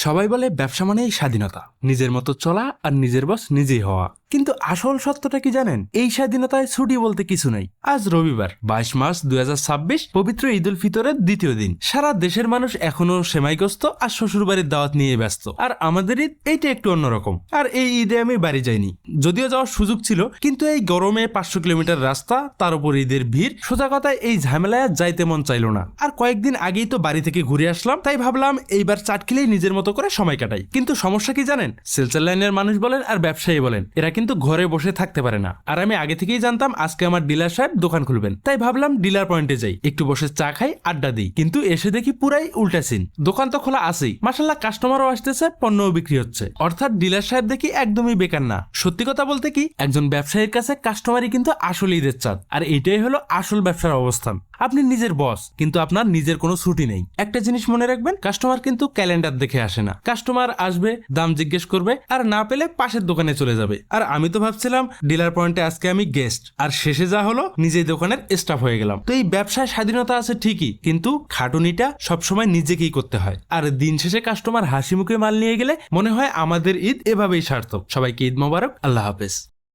সবাই বলে ব্যবসা মানেই স্বাধীনতা, নিজের মতো চলা আর নিজের বস নিজেই হওয়া। কিন্তু আসল সত্যটা কি জানেন? এই স্বাধীনতায় ছুটি বলতে কিছু নাই। আজ রবিবার 22 মার্চ 2026, পবিত্র ঈদ উল ফিতরের দ্বিতীয় দিন। সারা দেশের মানুষ এখনো সেমাইগ্রস্ত আর শ্বশুরবাড়ির দাওয়াত নিয়ে ব্যস্ত। আর আমাদের ঈদ এইটা একটু অন্যরকম। আর এই ঈদে আমি বাড়ি যাইনি, যদিও যাওয়ার সুযোগ ছিল, কিন্তু এই গরমে 500 কিলোমিটার রাস্তা, তার উপর ঈদের ভিড়, সোজা কথায় এই ঝামেলায় যাইতে মন চাইলো না। আর কয়েকদিন আগেই তো বাড়ি থেকে ঘুরে আসলাম, তাই ভাবলাম এইবার চাটখিলেই নিজের মতো করে সময় কাটাই। কিন্তু সমস্যা কি জানেন? সেলসের লাইনের মানুষ বলেন আর ব্যবসায়ী বলেন, এরা কিন্তু ঘরে বসে থাকতে পারে না। আর আমি আগে থেকেই জানতাম আজকে আমার ডিলার সাহেব দোকান খুলবেন, তাই ভাবলাম ডিলার পয়েন্টে যাই, একটু বসে চা খাই, আড্ডা দিই। কিন্তু এসে দেখি পুরাই উল্টা সিন। দোকান তো খোলা আছেই, মাশাআল্লাহ কাস্টমারও আসতেছে, পণ্যও বিক্রি হচ্ছে। অর্থাৎ ডিলার সাহেব দেখি একদমই বেকার না। সত্যি কথা বলতে কি, একজন ব্যবসায়ীর কাছে কাস্টমারই কিন্তু আসল ঈদের চাঁদ। আর এটাই হলো আসল ব্যবসার অবস্থান। আপনি নিজের বস, কিন্তু আপনার নিজের কোনো ছুটি নেই। একটা জিনিস মনে রাখবেন, কাস্টমার কিন্তু ক্যালেন্ডার দেখে আসে না। কাস্টমার আসবে, দাম জিজ্ঞেস করবে, আর না পেলে পাশের দোকানে চলে যাবে। আর আমি তো ভাবছিলাম ডিলার পয়েন্টে আজকে আমি গেস্ট, আর শেষে যা হলো নিজেই দোকানের স্টাফ হয়ে গেলাম। তো এই ব্যবসায় স্বাধীনতা আছে ঠিকই, কিন্তু খাটুনিটা সবসময় নিজেকেই করতে হয়। আর দিন শেষে কাস্টমার হাসি মুখে মাল নিয়ে গেলে মনে হয় আমাদের ঈদ এভাবেই সার্থক। সবাইকে ঈদ মোবারক, আল্লাহ হাফেজ।